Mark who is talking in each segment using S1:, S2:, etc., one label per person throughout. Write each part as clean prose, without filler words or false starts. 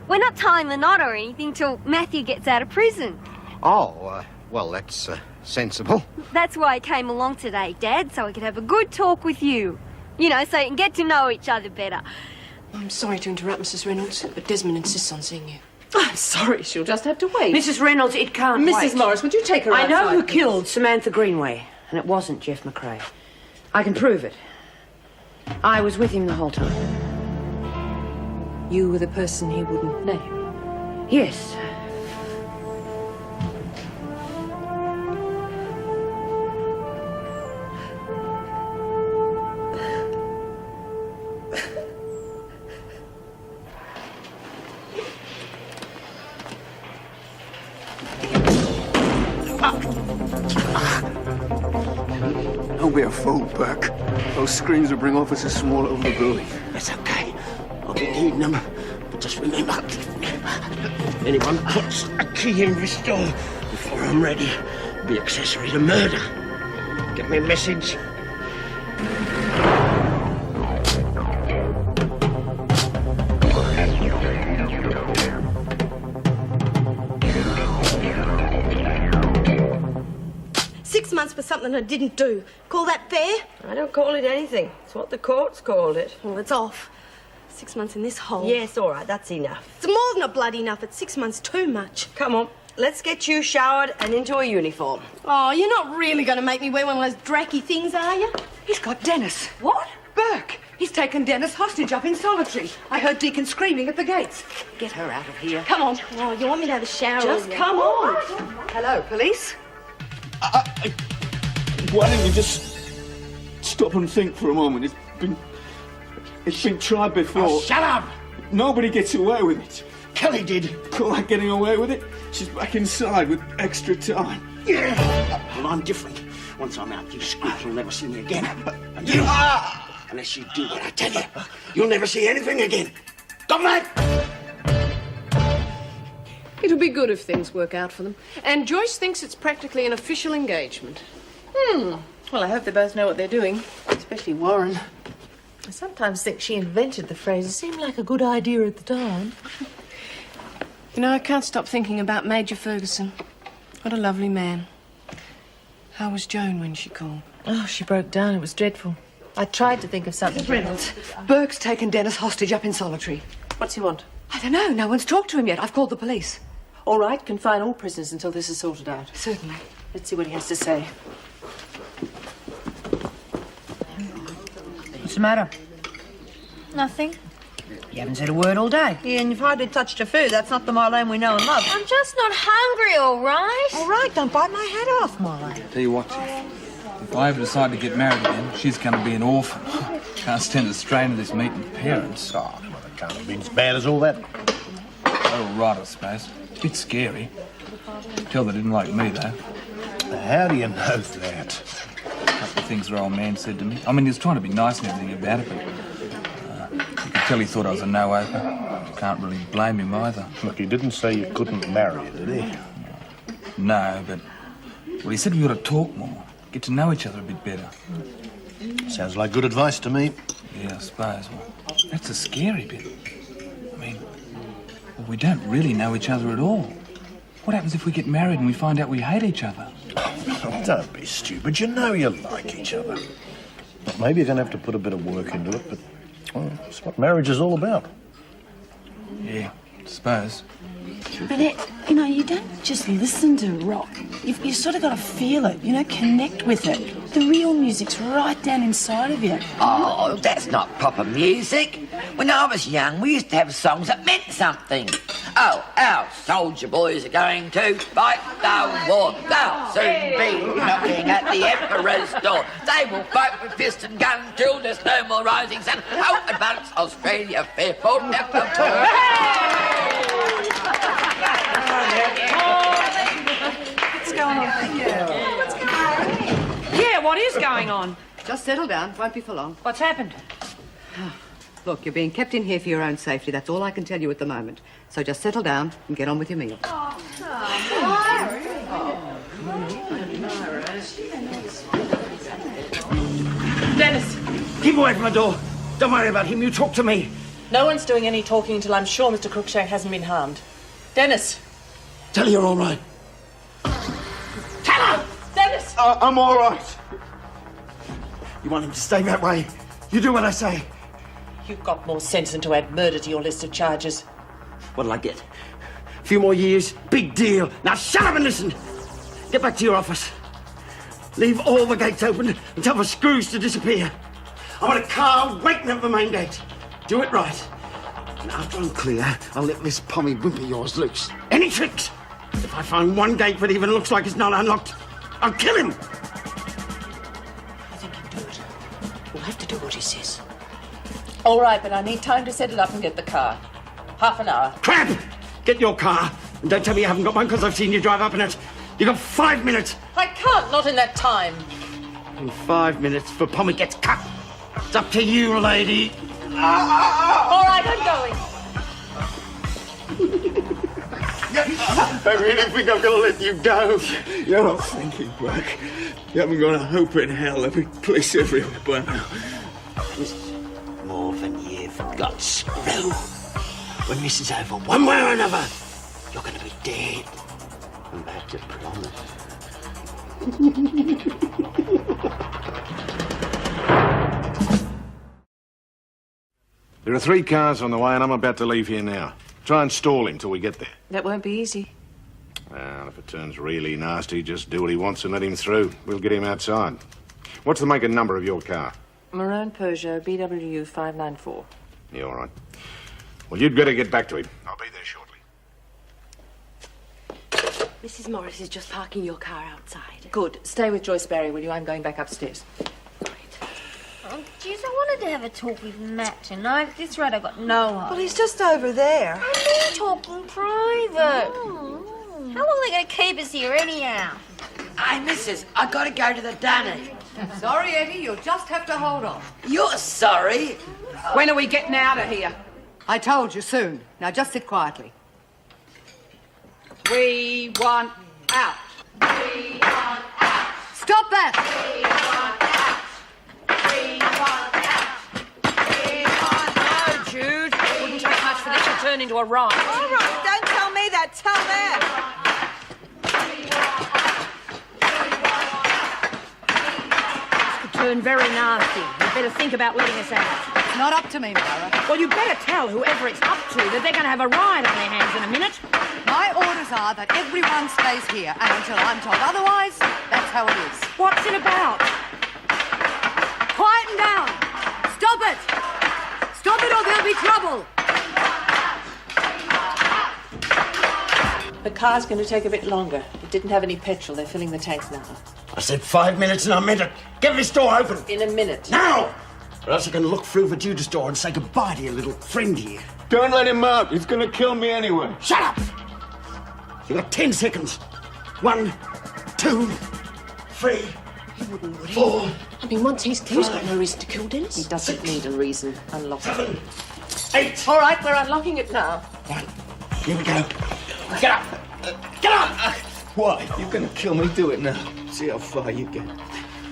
S1: We're not tying the knot or anything till Matthew gets out of prison.
S2: Oh, well, that's sensible.
S1: That's why I came along today, Dad, so I could have a good talk with you. You know, so you can get to know each other better.
S3: I'm sorry to interrupt, Mrs. Reynolds, but Desmond insists on seeing you.
S4: I'm sorry, she'll just have to wait.
S5: Mrs. Reynolds, it can't wait.
S4: Mrs. Morris, would you take her outside?
S5: I know who
S4: please?
S5: killed Samantha Greenway, and it wasn't Jeff McRae. I can prove it. I was with him the whole time.
S3: You were the person he wouldn't name.
S5: Yes.
S6: Don't be a fool, Burke. Those screams will bring officers from all over the building.
S7: It's okay. I'll be needing them. But just remember, anyone puts a key in this door before I'm ready will be accessory to murder. Get me a message?
S8: Months for something I didn't do. Call that fair?
S9: I don't call it anything. It's what the court's called it.
S8: Well, it's off. 6 months in this hole.
S9: Yes, all right, that's enough.
S8: It's more than a bloody enough. It's 6 months too much.
S9: Come on, let's get you showered and into a uniform.
S8: Oh, you're not really going to make me wear one of those dracky things, are you?
S4: He's got Dennis. What? Burke. He's taken Dennis hostage up in solitary. I heard Deacon screaming at the gates. Get her out of here.
S8: Come on. Oh, you want me to have a shower?
S4: Just come on. Hello, police.
S6: Why don't you just stop and think for a moment? It's been tried before.
S7: Oh, shut up!
S6: Nobody gets away with it.
S7: Kelly did.
S6: Call that getting away with it? She's back inside with extra time.
S7: Yeah. Well, I'm different. Once I'm out, you scoops will never see me again. And you, unless you do what I tell you, you'll never see anything again. Got that?
S3: It'll be good if things work out for them. And Joyce thinks it's practically an official engagement.
S4: Well, I hope they both know what they're doing, especially Warren. I sometimes think she invented the phrase. It seemed like a good idea at the time.
S3: You know, I can't stop thinking about Major Ferguson. What a lovely man. How was Joan when she called?
S4: Oh, she broke down. It was dreadful. I tried to think of something.
S5: Reynolds, Burke's taken Dennis hostage up in solitary.
S4: What's he want?
S5: I don't know. No one's talked to him yet. I've called the police.
S4: All right, confine all prisoners until this is sorted out.
S5: Certainly.
S4: Let's see what he has to say.
S5: What's the matter?
S10: Nothing.
S5: You haven't said a word all day.
S10: Yeah, and you've hardly touched your food. That's not the Marlene we know and love.
S1: I'm just not hungry, all right?
S10: All right, don't bite my head off, Marlene.
S11: Tell you what, if I ever decide to get married again, she's going to be an orphan. Can't stand the strain of this meeting parents.
S7: Oh, well, it can't have been as bad as all that.
S11: Oh, right, I suppose. Bit scary. Tell they didn't like me, though.
S7: How do you know that?
S11: A couple of things the old man said to me. I mean, he was trying to be nice and everything about it, but you could tell he thought I was a no-oper. Can't really blame him either.
S7: Look, he didn't say you couldn't marry her, did he?
S11: No, but... Well, he said we ought to talk more. Get to know each other a bit better.
S7: Sounds like good advice to me.
S11: Yeah, I suppose. Well, that's the scary bit. I mean, well, we don't really know each other at all. What happens if we get married and we find out we hate each other?
S7: Oh, don't be stupid. You know you like each other. But maybe you're going to have to put a bit of work into it, but well, that's what marriage is all about.
S11: Yeah, I suppose.
S12: But, you know, you don't just listen to rock. You've sort of got to feel it, you know, connect with it. The real music's right down inside of you.
S13: Oh, that's not proper music. When I was young, we used to have songs that meant something. Oh, our soldier boys are going to fight the war. They'll soon be knocking at the Emperor's door. They will fight with fist and gun till there's no more rising sun. Oh, advance Australia, fearful never
S5: What's going on?
S4: Yeah, what is going on? Just settle down. Won't be for long.
S5: What's happened?
S4: Look, you're being kept in here for your own safety. That's all I can tell you at the moment. So just settle down and get on with your meal.
S7: Dennis! Keep away from the door. Don't worry about him. You talk to me.
S4: No one's doing any talking until I'm sure Mr. Crookshank hasn't been harmed. Dennis!
S7: Tell her you're all right. Tell her!
S4: Dennis!
S6: I'm all right.
S7: You want him to stay that way? You do what I say.
S4: You've got more sense than to add murder to your list of charges.
S7: What'll I get? A few more years? Big deal. Now shut up and listen. Get back to your office. Leave all the gates open and tell the screws to disappear. I want a car waiting at the main gate. Do it right. And after I'm clear, I'll let this pommy wimp of yours loose. Any tricks? If I find one gate that even looks like it's not unlocked, I'll kill him.
S4: I think he'll do it. We'll have to do what he says. All right, but I need time to set it up and get the car. Half an hour.
S7: Crap! Get your car. And don't tell me you haven't got one, because I've seen you drive up in it. You got 5 minutes.
S4: I can't, not in that time.
S7: In 5 minutes, the pommy gets cut. It's up to you, lady.
S4: All right, I'm going.
S6: I really think I'm going to let you go. You're not thinking, Burke. You haven't got a hope in hell. Every police everywhere by now.
S7: More than you've got, screw. When this is over, one way or another, you're going to be dead. And that's a promise.
S14: There are 3 cars on the way and I'm about to leave here now. Try and stall him till we get there.
S4: That won't be easy.
S14: Well, if it turns really nasty, just do what he wants and let him through. We'll get him outside. What's the make and number of your car?
S4: Maroon Peugeot, BW 594.
S14: Yeah, all right. Well, you'd better get back to him. I'll be there shortly.
S1: Mrs. Morris is just parking your car outside.
S4: Good. Stay with Joyce Barry, will you? I'm going back upstairs.
S1: Oh, jeez, I wanted to have a talk with Matt tonight. This rate I got no hope.
S10: Well, he's just over there.
S1: I need talking private. How long are they going to keep us here anyhow?
S13: Hey, missus, I gotta go to the dunny.
S10: Sorry, Eddie, you'll just have to hold on.
S13: You're sorry?
S10: When are we getting out of here? I told you soon. Now just sit quietly. We want out. We want out. Stop that! We want out. We want out. We want out.
S4: Oh, Jude, it wouldn't take much for this to turn into a riot.
S10: All right, don't tell me that. Tell them.
S5: Turn very nasty. You'd better think about letting us out.
S10: It's not up to me, Myra.
S5: Well, you better tell whoever it's up to that they're going to have a riot on their hands in a minute.
S10: My orders are that everyone stays here, and until I'm told otherwise, that's how it is.
S5: What's it about?
S10: Quieten down! Stop it! Stop it or there'll be trouble!
S4: The car's going to take a bit longer. It didn't have any petrol. They're filling the tanks now.
S7: I said 5 minutes and I meant it. Get this door open.
S4: In a minute.
S7: Now! Or else I can look through the Judas door and say goodbye to your little friend here.
S6: Don't let him out. He's going to kill me anyway.
S7: Shut up! You've got 10 seconds. 1, 2, 3,
S4: He wouldn't, would he?
S7: 4.
S4: I mean, once he's got no reason to kill Dennis. He doesn't need a reason. Unlock it.
S7: 7, 8.
S4: All right, we're unlocking it now.
S7: Right, here we go. Get up! Get up!
S6: Why? You're going to kill me. Do it now. See how far you get.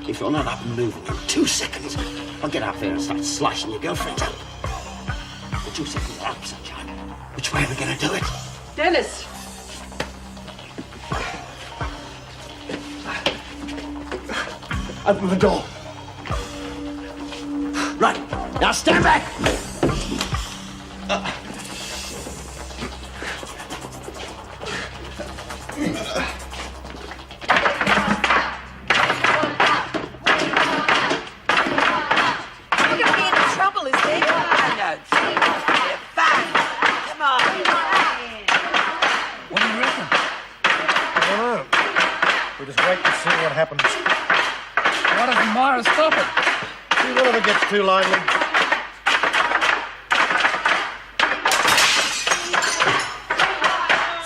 S7: If you're not up and moving in 2 seconds, I'll get up there and start slicing your girlfriends up. The 2 seconds are up, sunshine. Which way are we going to do it?
S4: Dennis!
S7: Open the door. Right, now stand back!
S2: Happens.
S11: Why doesn't Myra stop it?
S2: See whatever gets too lively.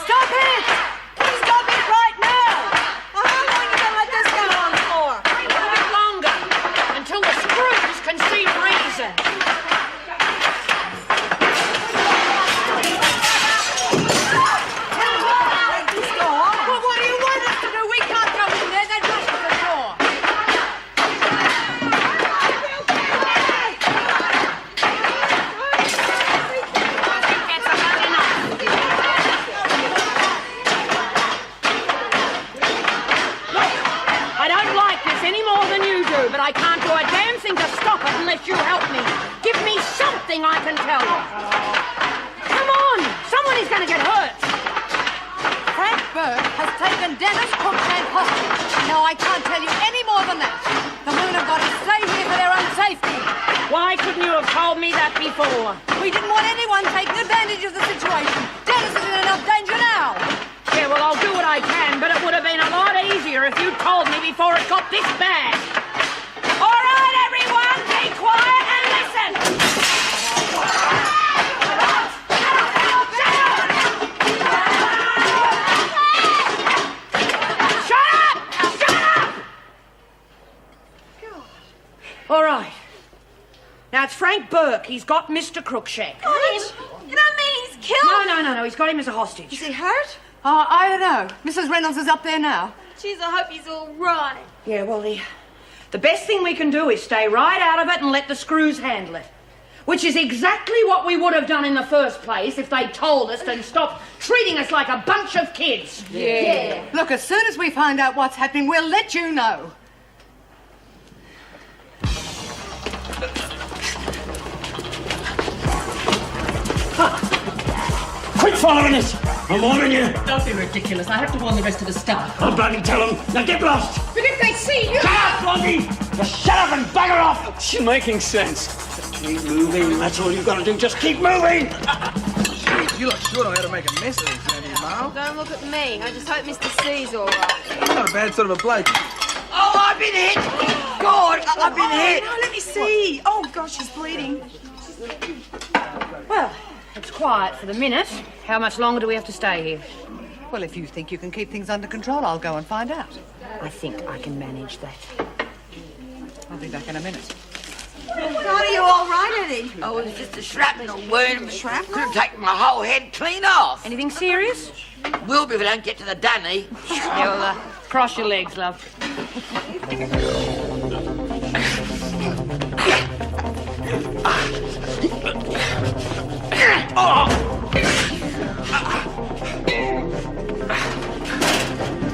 S10: Stop it! Stop it right now! Well, how long are you going to let this go on for?
S5: A little bit longer, until the screws concede reason.
S10: Well, what do you want us to do? We can't go in there. They'd rush to the door. taken Dennis Crookshank hostage. No, I can't tell you any more than that. The women have got to stay here for their own safety.
S5: Why couldn't you have told me that before?
S10: We didn't want anyone taking advantage of the situation. Dennis is in enough danger now.
S5: Yeah, well, I'll do what I can, but it would have been a lot easier if you'd told me before it got this bad. All right, everyone, be quiet and listen. Shut up! Shut up! All right. Now, it's Frank Burke. He's got Mr. Crookshank.
S1: You don't mean he's killed?
S5: No. He's got him as a hostage.
S10: Is he hurt? I don't know. Mrs. Reynolds is up there now.
S1: Jeez, I hope he's all right.
S5: Yeah, well, the best thing we can do is stay right out of it and let the screws handle it. Which is exactly what we would have done in the first place if they'd told us and stopped treating us like a bunch of kids.
S10: Yeah. Look, as soon as we find out what's happening, we'll let you know.
S7: Quit following us! I'm warning you!
S4: Don't be ridiculous. I have to warn the rest of the staff.
S7: I'll bloody tell them. Now get lost!
S10: But if they see you...
S7: Shut up, Blondie! Just shut up and bugger off!
S6: She's making sense.
S7: Just keep moving. That's all you've got to do. Just keep moving!
S11: Jeez, you lot sure know how to make a mess of this, Andy, Mal.
S1: Don't look at me. I just hope Mr. C's all right.
S11: He's not a bad sort of a bloke.
S13: Oh, I've been hit! God, I've been hit!
S10: No, let me see. Oh, gosh, she's bleeding.
S5: Well, it's quiet for the minute. How much longer do we have to stay here?
S10: Well, if you think you can keep things under control, I'll go and find out.
S5: I think I can manage that.
S10: I'll be back in a minute.
S9: Are you all right, Eddie?
S13: Oh, it was just a shrapnel wound. Shrapnel? Could have taken my whole head clean off.
S5: Anything serious?
S13: Will be if I don't get to the dunny.
S5: Yeah, well, cross your legs, love.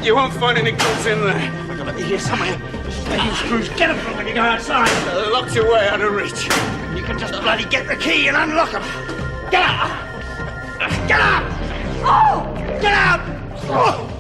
S6: You won't find any goods in there.
S7: I've got to be here somewhere. Just you screws, get them when you go outside.
S6: They're locked away out of reach.
S7: You can just bloody get the key and unlock them. Get out! Get out! Oh! Get out! Oh!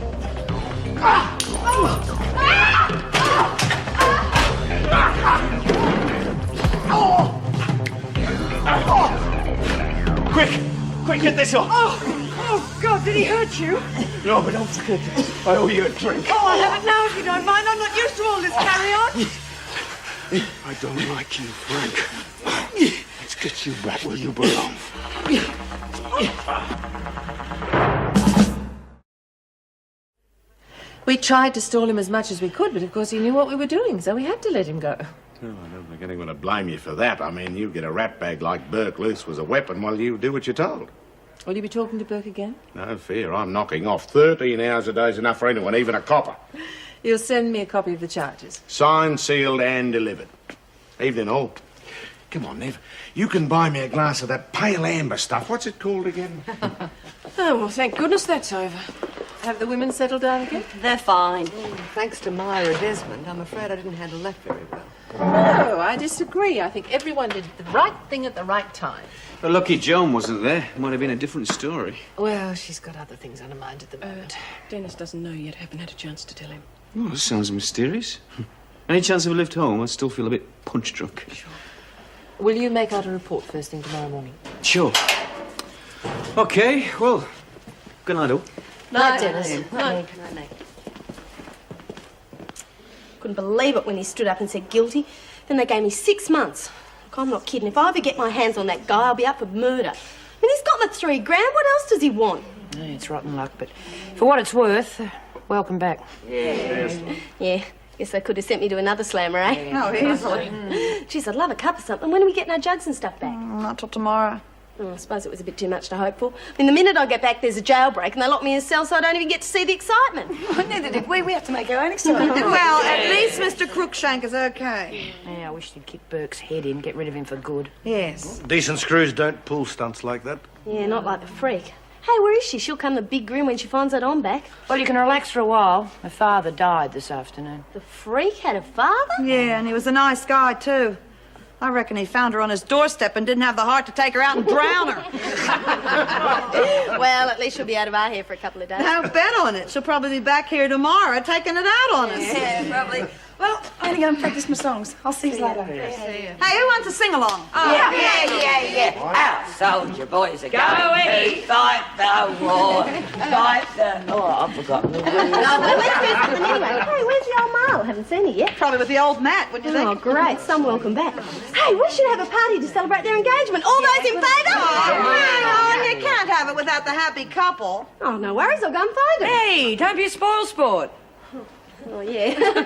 S7: Quick, get this off.
S10: Oh, God, did he hurt you?
S7: No, but don't forget, I owe you a drink.
S10: Oh, I'll have it now if you don't mind. I'm not used to all this carry-on.
S6: I don't like you, Frank. Let's get you back where you belong.
S4: We tried to stall him as much as we could, but of course he knew what we were doing, so we had to let him go.
S14: Oh, I don't think anyone would blame you for that. I mean, you get a rat bag like Burke loose with a weapon while you do what you're told.
S4: Will you be talking to Burke again?
S14: No fear, I'm knocking off. 13 hours a day's enough for anyone, even a copper.
S4: You'll send me a copy of the charges.
S14: Signed, sealed, and delivered. Evening all. Come on, Nev. You can buy me a glass of that pale amber stuff. What's it called again?
S3: Oh, well, thank goodness that's over.
S4: Have the women settled down again?
S1: They're fine.
S10: Thanks to Myra Desmond, I'm afraid I didn't handle that very well.
S4: No, I disagree. I think everyone did the right thing at the right time.
S11: But lucky Joan wasn't there. Might have been a different story.
S4: Well, she's got other things on her mind at the moment.
S3: Dennis doesn't know yet. Haven't had a chance to tell him.
S11: Oh, that sounds mysterious. Any chance of a lift home? I still feel a bit punch drunk.
S4: Sure. Will you make out a report first thing tomorrow morning?
S11: Sure. Okay, well, good night, all.
S4: Night, Dennis.
S1: Night. Couldn't believe it when he stood up and said guilty. Then they gave me 6 months. Look, I'm not kidding. If I ever get my hands on that guy, I'll be up for murder. I mean, he's got my $3 grand. What else does he want?
S5: It's rotten luck, but for what it's worth, welcome back.
S1: Yeah. Guess they could have sent me to another slammer, eh?
S10: Oh, easily.
S1: Jeez, I'd love a cup of something. When are we getting our jugs and stuff back?
S8: Not till tomorrow.
S1: Oh, I suppose it was a bit too much to hope for. I mean, the minute I get back, there's a jailbreak and they lock me in a cell so I don't even get to see the excitement.
S8: Neither did we. We have to make our own excitement. Well, at least Mr. Crookshank is okay.
S5: Yeah, I wish they'd kick Burke's head in, get rid of him for good.
S8: Yes.
S15: Decent screws don't pull stunts like that.
S1: Yeah, not like the freak. Hey, where is she? She'll come the big grin when she finds that on back.
S5: Well, you can relax for a while. Her father died this afternoon.
S1: The freak had a father?
S8: Yeah, and he was a nice guy, too. I reckon he found her on his doorstep and didn't have the heart to take her out and drown her.
S1: Well, at least she'll be out of our hair for a couple of days.
S8: I'll bet on it. She'll probably be back here tomorrow taking it out on us.
S1: Yeah, probably.
S12: Well, I'm gonna go and practice my songs. I'll see you later.
S8: Hey, who wants to sing along?
S13: Oh, yeah. Our soldier boys are going to fight the war. Fight the... Oh, I've forgotten the words.
S1: Well, let's do something anyway. Hey, where's the old Marl? Haven't seen it yet.
S8: Probably with the old Matt, wouldn't you think?
S1: Oh, great. Some welcome back. Hey, we should have a party to celebrate their engagement. All those in favour?
S8: Hang on, you can't have it without the happy couple.
S1: Oh, no worries. I'll go and find them.
S9: Hey, don't be a spoil sport.
S1: Oh, yeah.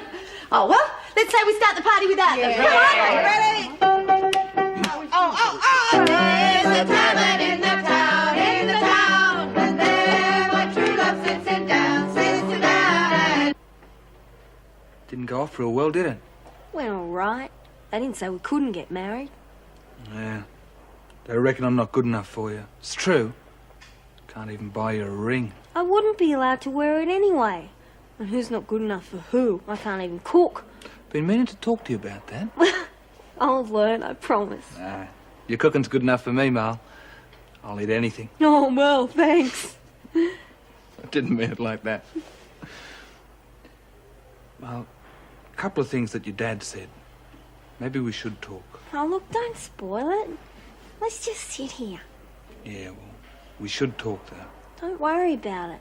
S1: Oh, well, let's say we start the party without them. Come on.
S8: Ready? Oh.
S10: There's a tavern in the town, and there my true love sits down.
S11: Didn't go off real well, did it?
S16: Went all right. They didn't say we couldn't get married.
S11: Yeah. They reckon I'm not good enough for you. It's true. Can't even buy you a ring.
S16: I wouldn't be allowed to wear it anyway. And who's not good enough for who? I can't even cook.
S11: Been meaning to talk to you about that.
S16: I'll learn, I promise.
S11: Nah, your cooking's good enough for me, Mal. I'll eat anything.
S16: Oh, well, thanks.
S11: I didn't mean it like that. Well, a couple of things that your dad said. Maybe we should talk.
S16: Oh, look, don't spoil it. Let's just sit here.
S11: Yeah, well, we should talk, though.
S16: Don't worry about it.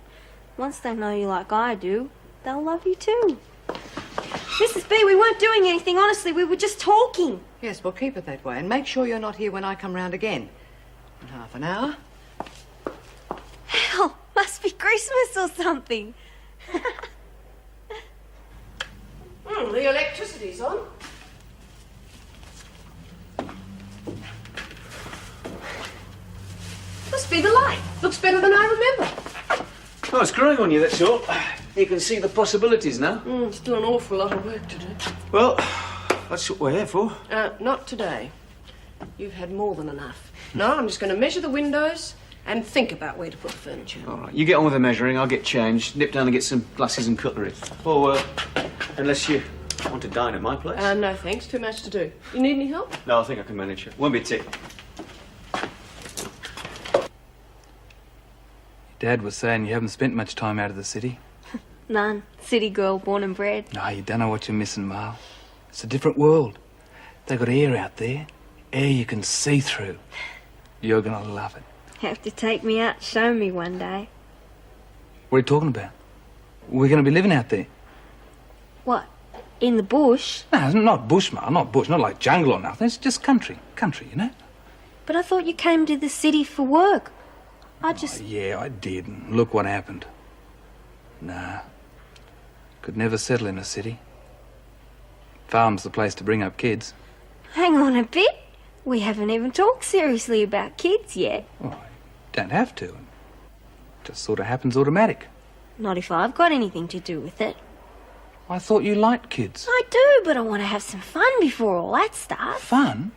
S16: Once they know you like I do, they'll love you too. Mrs. B, we weren't doing anything, honestly. We were just talking.
S9: Yes, well, keep it that way. And make sure you're not here when I come round again. In half an hour.
S16: Hell, must be Christmas or something.
S3: The electricity's on. Must be the light. Looks better than I remember.
S15: Oh, it's growing on you, that's all. You can see the possibilities now.
S3: Still an awful lot of work to do.
S15: Well, that's what we're here for.
S3: Not today. You've had more than enough. No, I'm just going to measure the windows and think about where to put the furniture.
S15: All right, you get on with the measuring, I'll get changed, nip down and get some glasses and cutlery. Or, unless you want to dine at my place.
S3: No, thanks. Too much to do. You need any help?
S15: No, I think I can manage it. Won't be a tick.
S11: Dad was saying you haven't spent much time out of the city.
S16: None. City girl, born and bred.
S11: No, you don't know what you're missing, Mal. It's a different world. They got air out there. Air you can see through. You're gonna love it.
S16: Have to take me out, show me one day.
S11: What are you talking about? We're gonna be living out there.
S16: What? In the bush?
S11: No, it's not bush, Mal. Not bush. Not like jungle or nothing. It's just country. Country, you know?
S16: But I thought you came to the city for work. I just...
S11: Oh, yeah, I did. And look what happened. Nah. Could never settle in a city. Farm's the place to bring up kids.
S16: Hang on a bit. We haven't even talked seriously about kids yet.
S11: Well, you don't have to. It just sort of happens automatic.
S16: Not if I've got anything to do with it.
S11: I thought you liked kids.
S16: I do, but I want to have some fun before all that starts.
S11: Fun?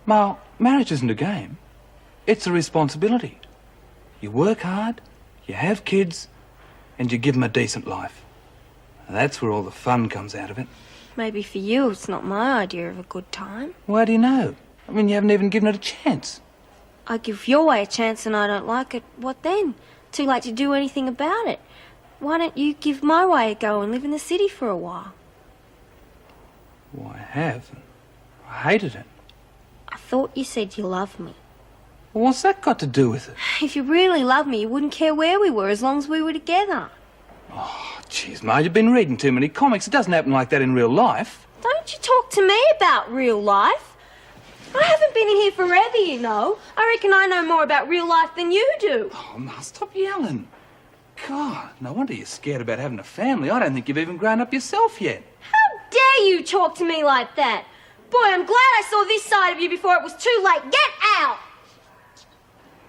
S11: Mal, marriage isn't a game. It's a responsibility. You work hard, you have kids, and you give them a decent life. That's where all the fun comes out of it.
S16: Maybe for you it's not my idea of a good time.
S11: Why do you know? I mean, you haven't even given it a chance.
S16: I give your way a chance and I don't like it. What then? Too late to do anything about it. Why don't you give my way a go and live in the city for a while?
S11: Well, I have. I hated it.
S16: I thought you said you love me.
S11: Well, what's that got to do with it?
S16: If you really loved me, you wouldn't care where we were as long as we were together.
S11: Oh, jeez, Marge, you've been reading too many comics. It doesn't happen like that in real life.
S16: Don't you talk to me about real life. I haven't been in here forever, you know. I reckon I know more about real life than you do.
S11: Oh, Marge, stop yelling. God, no wonder you're scared about having a family. I don't think you've even grown up yourself yet.
S16: How dare you talk to me like that? Boy, I'm glad I saw this side of you before it was too late. Get out!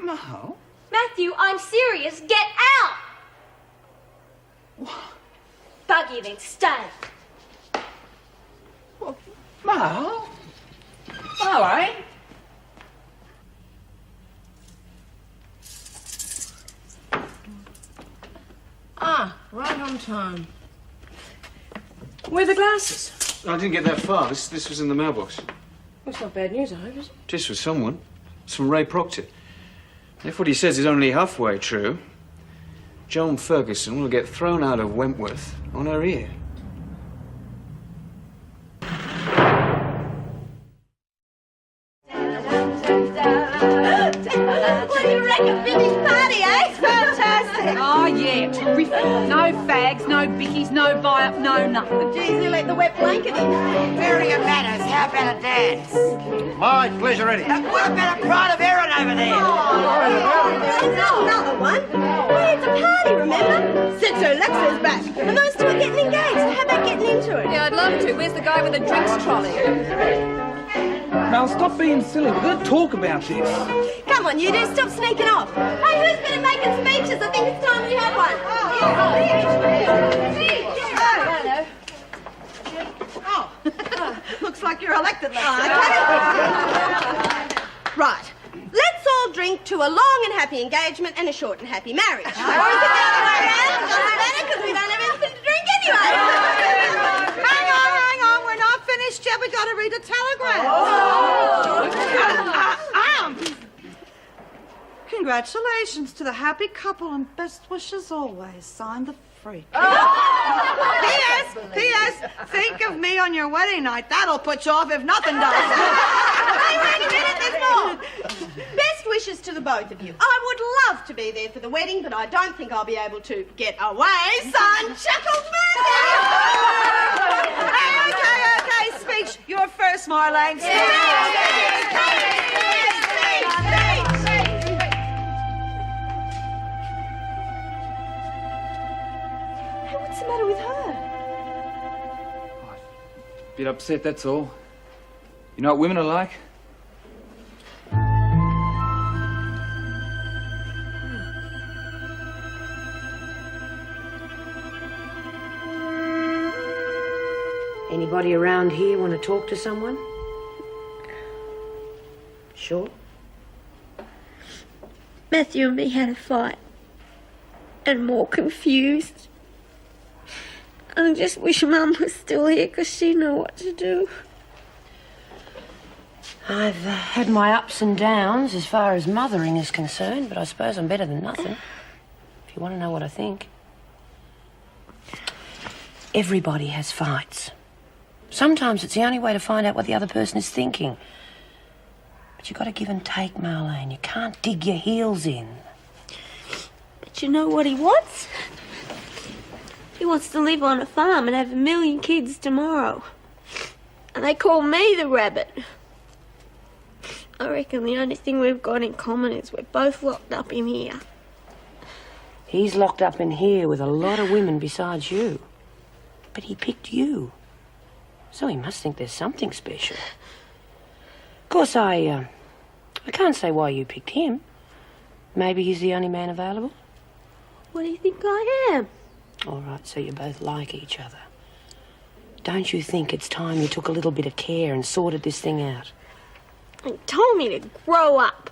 S11: No.
S16: Matthew, I'm serious. Get out!
S11: What?
S16: Buggy, then stay.
S11: Well, Mal? All right.
S3: Right on time. Where are the glasses?
S15: I didn't get that far. This was in the mailbox.
S3: It's not bad news, I hope, is it?
S15: Just for someone. It's from Ray Proctor. If what he says is only halfway true, Joan Ferguson will get thrown out of Wentworth on her ear.
S1: What do you reckon, Billy's party, eh? Fantastic.
S5: Oh, yeah, terrific. No fags, no bickies, no buy-up, no nothing.
S1: Geez, you let the wet blanket in.
S13: Very manners. How about a dance?
S2: My pleasure, Eddie.
S13: What about a pride of Erin over there?
S1: Another one. Hey, it's a party, remember? Said so Lexa's back. And those two are getting engaged, so how about getting into it?
S8: Yeah, I'd love to. Where's the guy with the drinks trolley?
S11: Now, stop being silly. We're going to talk about this.
S1: Come on, you do. Stop sneaking off. Hey, who's been making speeches? I think it's time we had one.
S8: Looks like you're elected,
S1: Right. Let's all drink to a long and happy engagement and a short and happy marriage. Or is it the other way around? Doesn't matter because we don't have anything to drink anyway.
S8: Hang on. We're not finished yet. We got to read a telegram. Congratulations to the happy couple and best wishes always. Signed, the Freak. P.S. Think of me on your wedding night. That'll put you off if nothing does.
S1: Hey, wait a minute, there's more. Best wishes to the both of you. I would love to be there for the wedding, but I don't think I'll be able to get away. Son, Chuckles
S8: Okay. Speech. You're first, Marlene.
S1: What's the matter with her?
S11: Bit upset, that's all. You know what women are like?
S17: Anybody around here want to talk to someone? Sure.
S16: Matthew and me had a fight. And more confused. I just wish Mum was still here because she'd know what to do.
S17: I've had my ups and downs as far as mothering is concerned, but I suppose I'm better than nothing. If you want to know what I think. Everybody has fights. Sometimes it's the only way to find out what the other person is thinking. But you've got to give and take, Marlene. You can't dig your heels in.
S16: But you know what he wants? He wants to live on a farm and have 1 million kids tomorrow. And they call me the rabbit. I reckon the only thing we've got in common is we're both locked up in here.
S17: He's locked up in here with a lot of women besides you. But he picked you. So he must think there's something special. Of course, I can't say why you picked him. Maybe he's the only man available.
S16: What do you think I am?
S17: All right, so you both like each other. Don't you think it's time you took a little bit of care and sorted this thing out?
S16: He told me to grow up.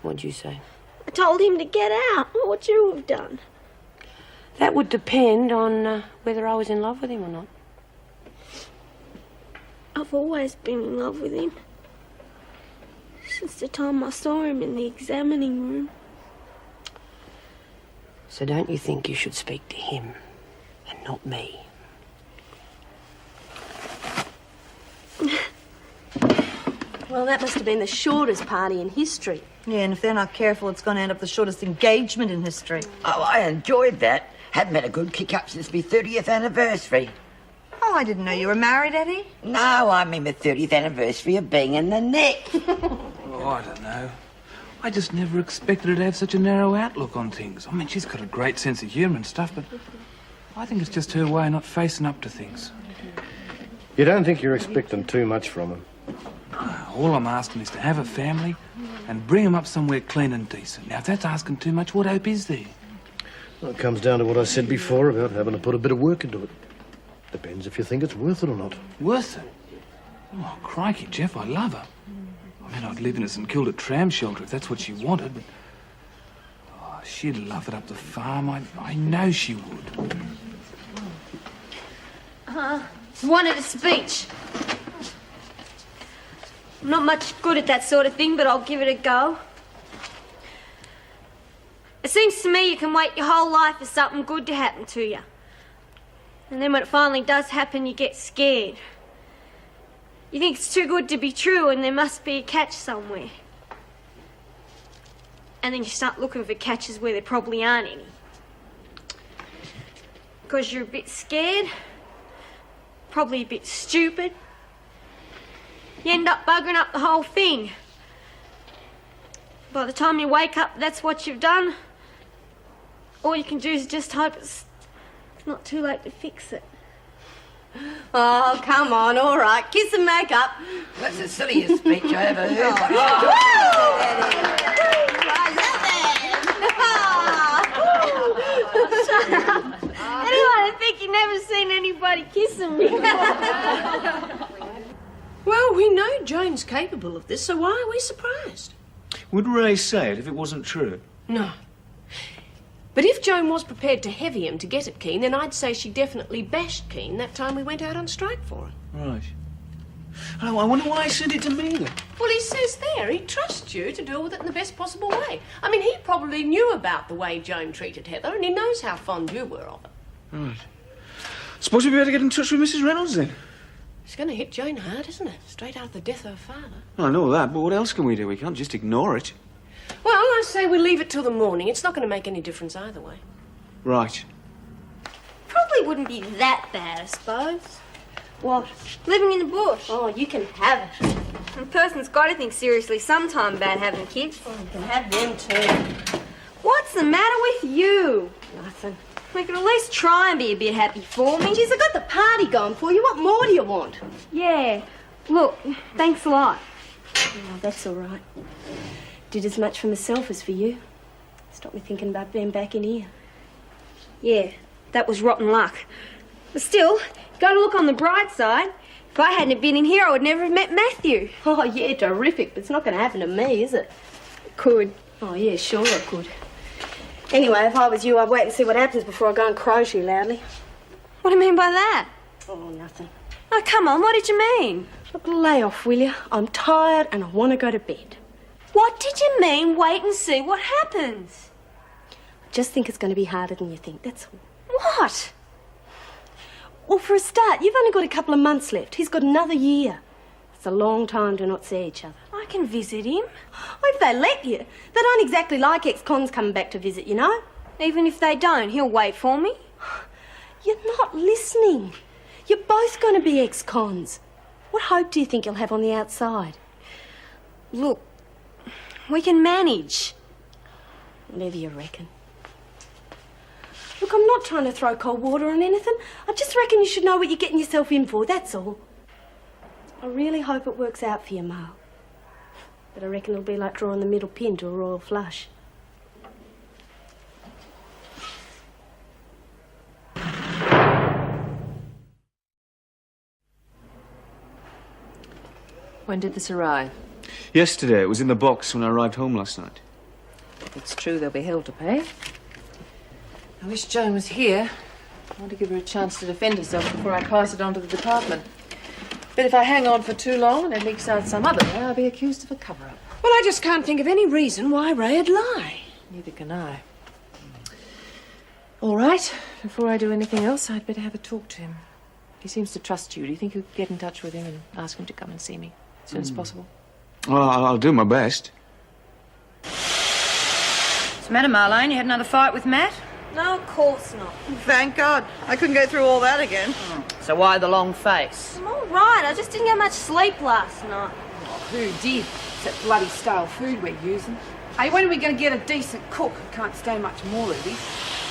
S17: What'd you say?
S16: I told him to get out. What would you have done?
S17: That would depend on whether I was in love with him or not.
S16: I've always been in love with him. Since the time I saw him in the examining room.
S17: So don't you think you should speak to him and not me?
S1: Well, that must have been the shortest party in history.
S8: Yeah, and if they're not careful, it's going to end up the shortest engagement in history.
S13: Oh, I enjoyed that. Haven't had a good kick-up since my 30th anniversary.
S8: Oh, I didn't know you were married, Eddie.
S13: No, I mean my 30th anniversary of being in the neck.
S11: Oh, I don't know. I just never expected her to have such a narrow outlook on things. I mean, she's got a great sense of humour and stuff, but I think it's just her way of not facing up to things.
S2: You don't think you're expecting too much from him?
S11: All I'm asking is to have a family and bring him up somewhere clean and decent. Now, if that's asking too much, what hope is there?
S2: Well, it comes down to what I said before about having to put a bit of work into it. Depends if you think it's worth it or not.
S11: Worth it? Oh, crikey, Jeff, I love her. I mean, I'd live in a St Kilda tram shelter if that's what she wanted, but... Oh, she'd love it up the farm. I know she would.
S16: Wanted a speech. I'm not much good at that sort of thing, but I'll give it a go. It seems to me you can wait your whole life for something good to happen to you. And then when it finally does happen, you get scared. You think it's too good to be true and there must be a catch somewhere. And then you start looking for catches where there probably aren't any. Because you're a bit scared, probably a bit stupid. You end up buggering up the whole thing. By the time you wake up, that's what you've done. All you can do is just hope it's not too late to fix it.
S1: Oh, come on, all right. Kiss and make up.
S13: That's the silliest speech I ever heard.
S16: Anyone would think you've never seen anybody kissing me.
S3: Well, we know Joan's capable of this, so why are we surprised?
S15: Would Ray say it if it wasn't true?
S3: No. But if Joan was prepared to heavy him to get at Keane, then I'd say she definitely bashed Keane that time we went out on strike for her.
S15: Right. Oh, I wonder why he sent it to me then.
S3: Well, he says there he trusts you to deal with it in the best possible way. I mean, he probably knew about the way Joan treated Heather, and he knows how fond you were of her.
S15: Right. Suppose we better get in touch with Mrs. Reynolds then.
S3: It's going to hit Joan hard, isn't it? Straight out of the death of her father.
S15: I know that, but what else can we do? We can't just ignore it.
S3: Well, I say we leave it till the morning. It's not going to make any difference either way.
S15: Right.
S16: Probably wouldn't be that bad, I suppose. What? Living in the bush.
S1: Oh, you can have it.
S16: A person's got to think seriously sometime about having kids.
S1: Oh, you can have them too.
S16: What's the matter with you?
S1: Nothing.
S16: We could at least try and be a bit happy for me.
S1: Geez, I got the party going for you. What more do you want?
S16: Yeah. Look, thanks a lot.
S1: Oh, that's all right. Did as much for myself as for you. Stopped me thinking about being back in here.
S16: Yeah, that was rotten luck. But still, gotta look on the bright side. If I hadn't been in here, I would never have met Matthew.
S1: Oh, yeah, terrific. But it's not going to happen to me, is it?
S16: It could.
S1: Oh, yeah, sure it could. Anyway, if I was you, I'd wait and see what happens before I go and crow too loudly.
S16: What do you mean by that?
S1: Oh, nothing.
S16: Oh, come on, what did you mean?
S1: Look, lay off, will you? I'm tired and I want to go to bed.
S16: What did you mean, wait and see what happens?
S1: I just think it's going to be harder than you think, that's all.
S16: What?
S1: Well, for a start, you've only got a couple of months left. He's got another year. It's a long time to not see each other.
S16: I can visit him.
S1: Oh, if they let you. They don't exactly like ex-cons coming back to visit, you know?
S16: Even if they don't, he'll wait for me.
S1: You're not listening. You're both going to be ex-cons. What hope do you think you'll have on the outside?
S16: Look, we can manage.
S1: Whatever you reckon. Look, I'm not trying to throw cold water on anything. I just reckon you should know what you're getting yourself in for, that's all. I really hope it works out for you, Mo. But I reckon it'll be like drawing the middle pin to a royal flush.
S4: When did this arrive?
S15: Yesterday. It was in the box when I arrived home last night.
S4: If it's true, there'll be hell to pay. I wish Joan was here. I want to give her a chance to defend herself before I pass it on to the department. But if I hang on for too long and it leaks out some other way, I'll be accused of a cover-up.
S3: Well, I just can't think of any reason why Ray'd lie.
S4: Neither can I. All right. Before I do anything else, I'd better have a talk to him. He seems to trust you. Do you think you could get in touch with him and ask him to come and see me as soon as possible?
S15: Well, I'll do my best.
S5: What's the matter, Marlene? You had another fight with Matt?
S16: No, of course not.
S8: Thank God. I couldn't go through all that again.
S5: So why the long face?
S16: I'm all right. I just didn't get much sleep last night.
S10: Who did? It's that bloody stale food we're using. Hey, when are we going to get a decent cook? I can't stay much more of this.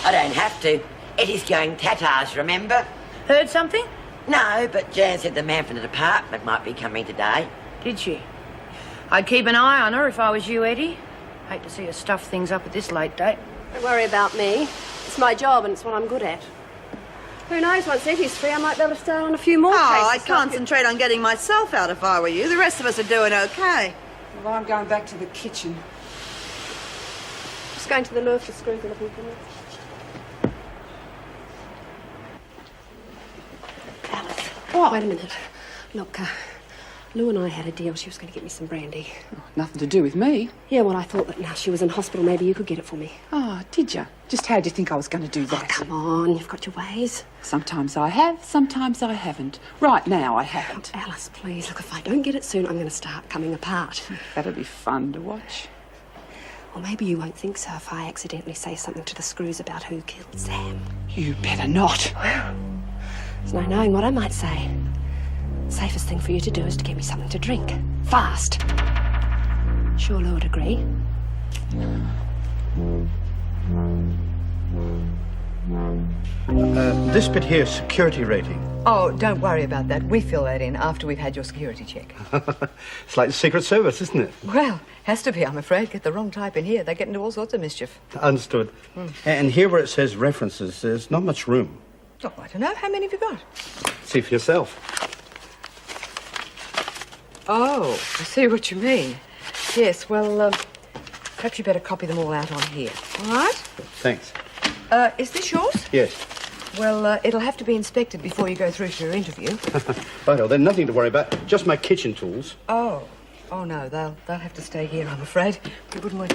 S13: I don't have to. Eddie's going tattars, remember?
S5: Heard something?
S13: No, but Jan said the man from the department might be coming today.
S5: Did she? I'd keep an eye on her if I was you, Eddie. Hate to see her stuff things up at this late date.
S1: Don't worry about me. It's my job and it's what I'm good at. Who knows, once Eddie's free, I might be able to start on a few more cases.
S8: I'd concentrate on getting myself out if I were you. The rest of us are doing okay.
S10: Well, I'm going back to the kitchen.
S1: Just going to the loaf for screws and looking for me. Alice. What? Wait a minute. Look, Lou and I had a deal. She was going to get me some brandy.
S18: Nothing to do with me.
S1: Yeah, well, I thought that now she was in hospital, maybe you could get it for me.
S18: Oh, did you? Just how do you think I was going to do that?
S1: Oh, come on, you've got your ways.
S18: Sometimes I have, sometimes I haven't. Right now, I haven't.
S1: Oh, Alice, please. Look, if I don't get it soon, I'm going to start coming apart.
S18: That'll be fun to watch.
S1: Well, maybe you won't think so if I accidentally say something to the screws about who killed Sam.
S18: You better not.
S1: Well, there's no knowing what I might say. Safest thing for you to do is to get me something to drink. Fast. Sure Lou would agree.
S19: This bit here is security rating.
S9: Oh, don't worry about that. We fill that in after we've had your security check.
S19: It's like the Secret Service, isn't it?
S9: Well, has to be, I'm afraid. Get the wrong type in here, they get into all sorts of mischief.
S19: Understood. And here where it says references, there's not much room.
S9: Oh, I don't know. How many have you got?
S19: See for yourself.
S9: Oh, I see what you mean. Yes, well, perhaps you better copy them all out on here. All right?
S19: Thanks.
S9: Is this yours?
S19: Yes.
S9: Well, it'll have to be inspected before you go through to your interview.
S19: Righto, then nothing to worry about. Just my kitchen tools.
S9: Oh. Oh, no, they'll have to stay here, I'm afraid. We wouldn't want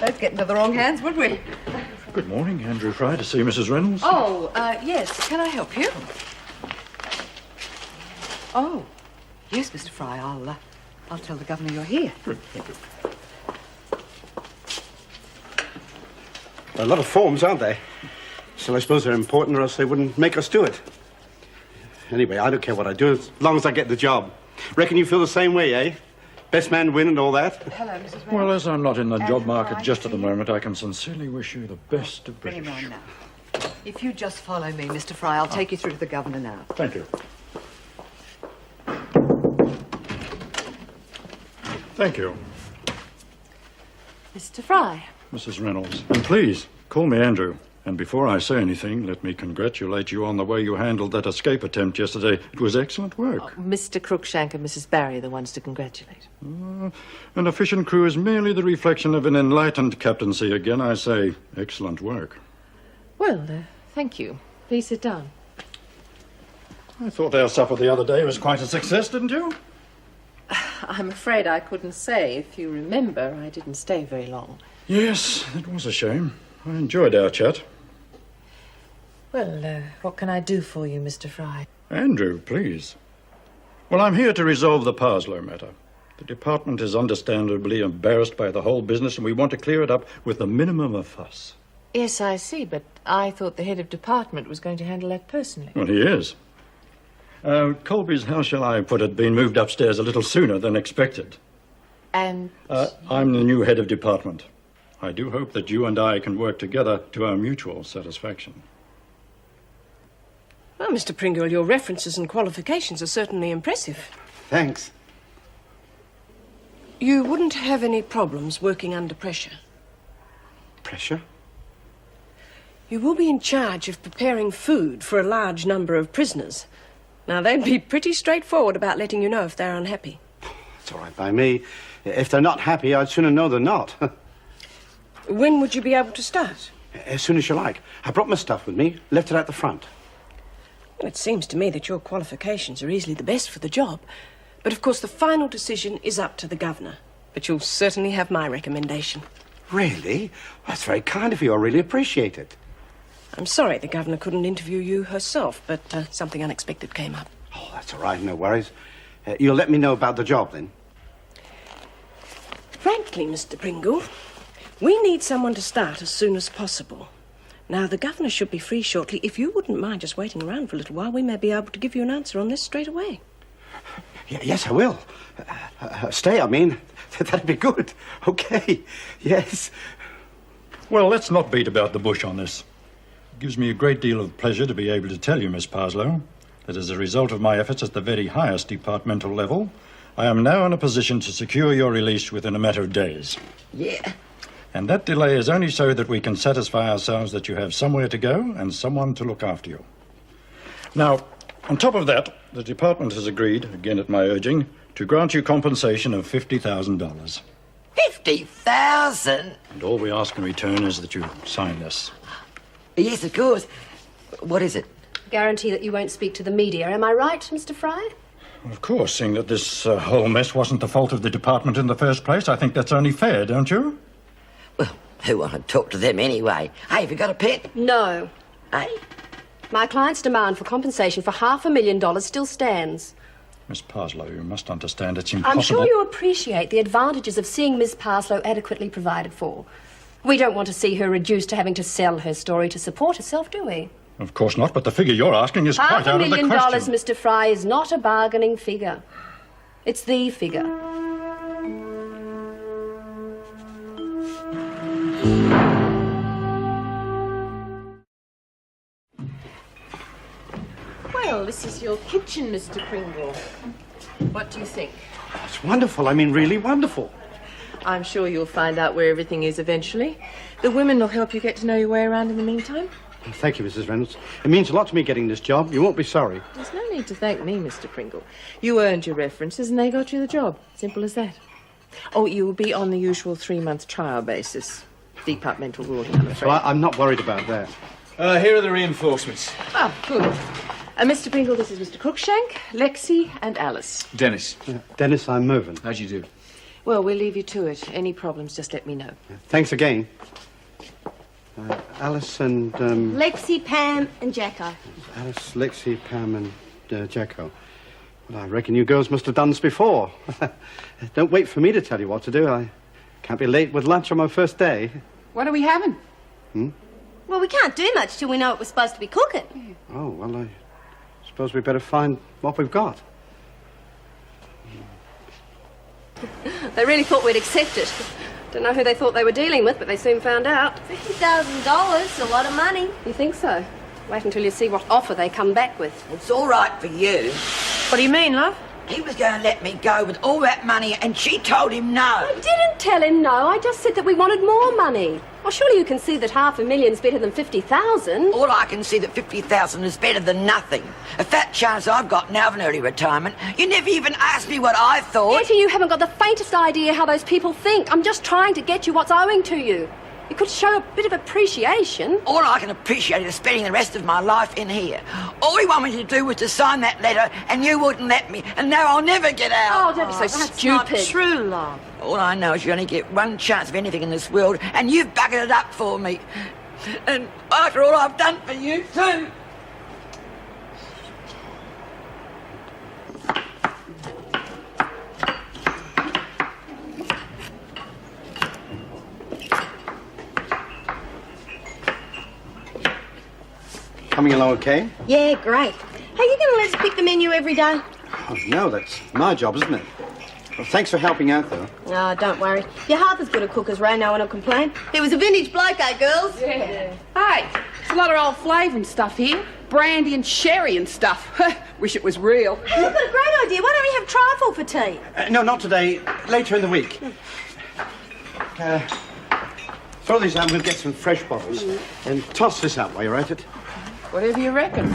S9: they'd get into the wrong hands, would we?
S20: Good morning, Andrew Fry, to see Mrs. Reynolds.
S9: Oh, yes. Can I help you? Oh, yes, Mr. Fry. I'll tell the governor you're here.
S20: Good, thank you.
S19: A lot of forms, aren't they? So I suppose they're important, or else they wouldn't make us do it. Anyway, I don't care what I do, as long as I get the job. Reckon you feel the same way, eh? Best man win and all that?
S9: Hello, Mrs. Reynolds.
S20: Well, as I'm not in the job market just at the moment, I can sincerely wish you the best of
S9: Bring him
S20: British.
S9: on now. If you just follow me, Mr. Fry, I'll take you through to the governor now.
S20: Thank you. Thank you,
S9: Mr. Fry.
S20: Mrs. Reynolds. And please, call me Andrew. And before I say anything, let me congratulate you on the way you handled that escape attempt yesterday. It was excellent work.
S4: Mr. Cruikshank and Mrs. Barry are the ones to congratulate.
S20: An efficient crew is merely the reflection of an enlightened captaincy. Again, I say, excellent work.
S4: Well, thank you. Please sit down.
S20: I thought our supper the other day was quite a success, didn't you?
S4: I'm afraid I couldn't say. If you remember, I didn't stay very long.
S20: Yes, it was a shame. I enjoyed our chat.
S4: Well, what can I do for you, Mr. Fry?
S20: Andrew, please. Well, I'm here to resolve the Parslow matter. The department is understandably embarrassed by the whole business, and we want to clear it up with the minimum of fuss.
S4: Yes, I see, but I thought the head of department was going to handle that personally.
S20: Well, he is. Colby's, how shall I put it, been moved upstairs a little sooner than expected.
S4: And?
S20: I'm the new head of department. I do hope that you and I can work together to our mutual satisfaction.
S3: Well, Mr. Pringle, your references and qualifications are certainly impressive.
S19: Thanks.
S3: You wouldn't have any problems working under pressure.
S19: Pressure?
S3: You will be in charge of preparing food for a large number of prisoners. Now, they'd be pretty straightforward about letting you know if they're unhappy.
S19: It's all right by me. If they're not happy, I'd sooner know than not.
S3: When would you be able to start?
S19: As soon as you like. I brought my stuff with me, left it at the front.
S3: Well, it seems to me that your qualifications are easily the best for the job. But, of course, the final decision is up to the governor. But you'll certainly have my recommendation.
S19: Really? That's very kind of you. I really appreciate it.
S3: I'm sorry the governor couldn't interview you herself, but something unexpected came up.
S19: Oh, that's all right. No worries. You'll let me know about the job, then?
S3: Frankly, Mr. Pringle, we need someone to start as soon as possible. Now, the governor should be free shortly. If you wouldn't mind just waiting around for a little while, we may be able to give you an answer on this straight away.
S19: Yes, I will. Stay, I mean. That'd be good. Okay. Yes.
S20: Well, let's not beat about the bush on this. It gives me a great deal of pleasure to be able to tell you, Miss Parslow, that as a result of my efforts at the very highest departmental level, I am now in a position to secure your release within a matter of days.
S13: Yeah.
S20: And that delay is only so that we can satisfy ourselves that you have somewhere to go and someone to look after you. Now, on top of that, the department has agreed, again at my urging, to grant you compensation of $50,000.
S13: 50,000?
S20: And all we ask in return is that you sign this.
S13: Yes, of course. What is it?
S1: Guarantee that you won't speak to the media. Am I right, Mr. Fry?
S20: Well, of course, seeing that this whole mess wasn't the fault of the department in the first place, I think that's only fair, don't you?
S13: Well, who want to talk to them anyway? Hey, have you got a pet?
S1: No.
S13: Hey?
S1: My client's demand for compensation for $500,000 still stands.
S20: Miss Parslow, you must understand it's impossible.
S1: I'm sure you appreciate the advantages of seeing Miss Parslow adequately provided for. We don't want to see her reduced to having to sell her story to support herself, do we?
S20: Of course not, but the figure you're asking is quite out of the question.
S1: $500,000, Mr. Fry, is not a bargaining figure. It's the figure.
S4: Well, this is your kitchen, Mr. Pringle. What do you think?
S19: It's wonderful. I mean, really wonderful.
S4: I'm sure you'll find out where everything is eventually. The women will help you get to know your way around in the meantime.
S19: Thank you, Mrs. Reynolds. It means a lot to me getting this job. You won't be sorry.
S4: There's no need to thank me, Mr. Pringle. You earned your references and they got you the job. Simple as that. Oh, you'll be on the usual 3-month trial basis. Departmental ruling, I'm afraid.
S19: So I'm not worried about that.
S15: Here are the reinforcements.
S4: Oh, good. Mr. Pringle, this is Mr. Crookshank, Lexi and Alice.
S15: Dennis.
S19: Dennis, I'm moving.
S15: How'd you do?
S4: Well, we'll leave you to it. Any problems, just let me know.
S19: Thanks again. Alice and...
S1: Lexi, Pam and Jacko.
S19: Alice, Lexi, Pam and Jacko. Well, I reckon you girls must have done this before. Don't wait for me to tell you what to do. I can't be late with lunch on my first day.
S18: What are we having?
S1: Well, we can't do much till we know what we're supposed to be cooking.
S19: Oh, well, I suppose we better find what we've got.
S1: They really thought we'd accept it. Don't know who they thought they were dealing with, but they soon found out. $50,000, a lot of money. You think so? Wait until you see what offer they come back with.
S13: It's all right for you.
S1: What do you mean, love?
S13: He was going to let me go with all that money, and she told him no.
S1: I didn't tell him no. I just said that we wanted more money. Well, surely you can see that $500,000's better than 50,000.
S13: All I can see that 50,000 is better than nothing. A fat chance I've got now of an early retirement. You never even asked me what I thought.
S1: Etty, you haven't got the faintest idea how those people think. I'm just trying to get you what's owing to you. You could show a bit of appreciation.
S13: All I can appreciate is spending the rest of my life in here. All he wanted me to do was to sign that letter, and you wouldn't let me, and now I'll never get out.
S1: Oh, don't be so
S13: that's
S1: stupid.
S13: Not true, love. All I know is you only get one chance of anything in this world, and you've buggered it up for me. And after all I've done for you, too.
S19: Coming along okay?
S1: Yeah, great. Hey, you going to let us pick the menu every day?
S19: Oh, no, that's my job, isn't it? Well, thanks for helping out, though.
S1: Oh, don't worry. You're half as good a cook as Ray, no one will complain. He was a vintage bloke, eh, girls?
S18: Yeah. Hey, there's a lot of old flavour and stuff here. Brandy and sherry and stuff. Wish it was real.
S1: Hey, I've got a great idea. Why don't we have trifle for tea?
S19: No, not today. Later in the week. Throw these out and we'll get some fresh bottles. And toss this out while you're at it.
S4: Whatever you reckon.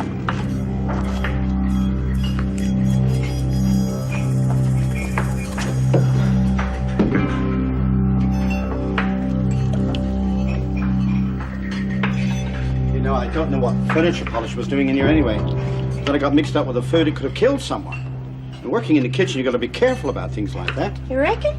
S19: You know, I don't know what furniture polish was doing in here anyway. But I got mixed up with the food, it could have killed someone. And working in the kitchen, you've got to be careful about things like that.
S1: You reckon?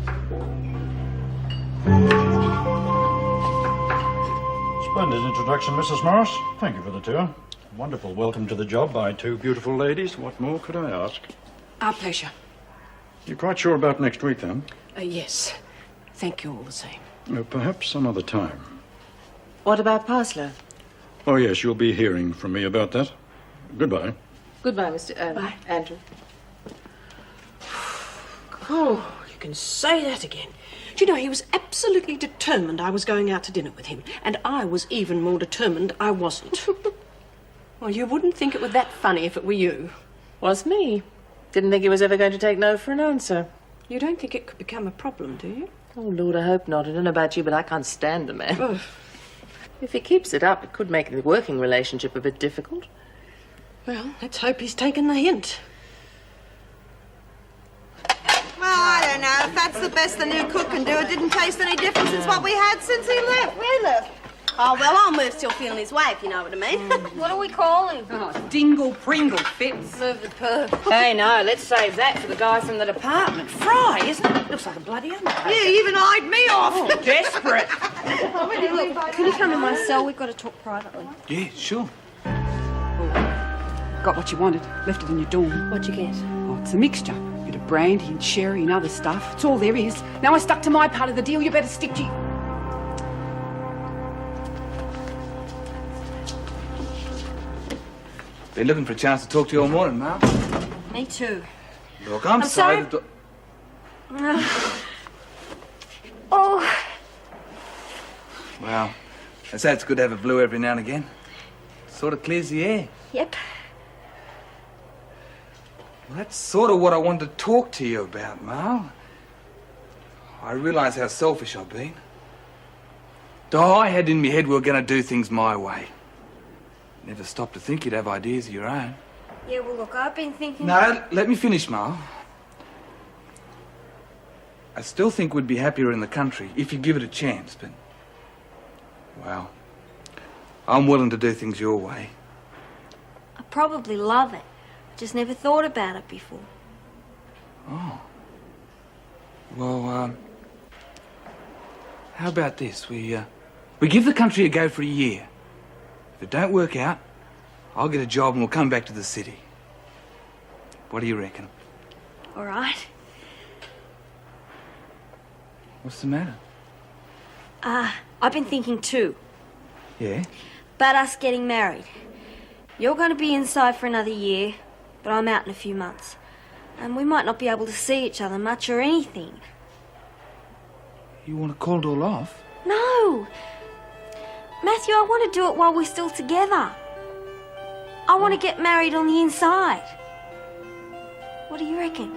S20: Splendid introduction, Mrs. Morris. Thank you for the tour. Wonderful welcome to the job by two beautiful ladies. What more could I ask?
S3: Our pleasure.
S20: You're quite sure about next week, then?
S3: Yes. Thank you all the same.
S20: Perhaps some other time.
S4: What about Parslow?
S20: Oh, yes, you'll be hearing from me about that. Goodbye.
S4: Goodbye, Mr.
S3: Bye.
S4: Andrew.
S3: Oh, you can say that again. Do you know, he was absolutely determined I was going out to dinner with him, and I was even more determined I wasn't. Well, you wouldn't think it was that funny if it were you.
S4: Was me. Didn't think he was ever going to take no for an answer.
S3: You don't think it could become a problem, do you?
S4: Oh, Lord, I hope not. I don't know about you, but I can't stand the man. If he keeps it up, it could make the working relationship a bit difficult.
S3: Well, let's hope he's taken the hint.
S8: Well, I don't know. If that's the best the new cook can do, it didn't taste any different since what we had since he left. We left.
S1: Oh, well, I'll move still feeling his way, if you know what I mean.
S16: What do we call him?
S18: Oh, Dingle Pringle Fitz.
S16: Move the perv.
S5: Hey, no, let's save that for the guy from the department. Fry, isn't it? Looks like a bloody undertaker.
S8: You even eyed me off.
S5: Oh, desperate.
S16: Hey, look, can you come in my cell? We've got to talk privately.
S11: Yeah, sure.
S18: Got what you wanted. Left it in your dorm.
S16: What'd you get?
S18: Oh, it's a mixture. A bit of brandy and sherry and other stuff. It's all there is. Now I stuck to my part of the deal. You better stick to...
S11: Been looking for a chance to talk to you all morning, Mal.
S16: Me too.
S11: Look, I'm
S16: sorry.
S11: that...
S16: Oh.
S11: Well, I say it's good to have a blue every now and again. Sort of clears the air.
S16: Yep.
S11: Well, that's sort of what I wanted to talk to you about, Mal. I realise how selfish I've been. I had in my head we were going to do things my way. Never stopped to think you'd have ideas of your own.
S16: Yeah, well, look, I've been thinking...
S11: No, let me finish, Mal. I still think we'd be happier in the country if you give it a chance, but... Well, I'm willing to do things your way.
S16: I probably love it. I just never thought about it before.
S11: Oh. Well, how about this? We give the country a go for a year. If it don't work out, I'll get a job and we'll come back to the city. What do you reckon?
S16: All right.
S11: What's the matter?
S16: I've been thinking too.
S11: Yeah?
S16: About us getting married. You're going to be inside for another year, but I'm out in a few months. And we might not be able to see each other much or anything.
S11: You want to call it all off?
S16: No! Matthew, I want to do it while we're still together. I want to get married on the inside. What do you reckon?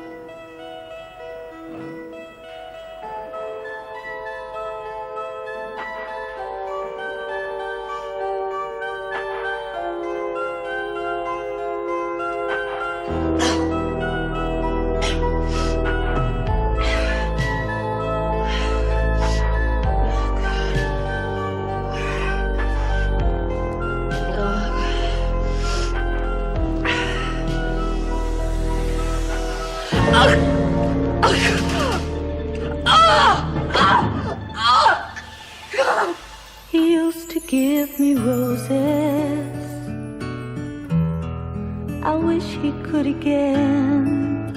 S21: He used to give me roses. I wish he could again,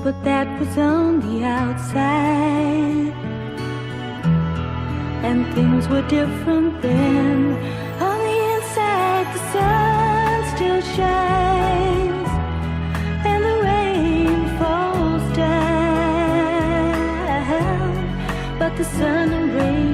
S21: but that was on the outside, and things were different then. On the inside, the sun still shines, and the rain falls down, but the sun and rain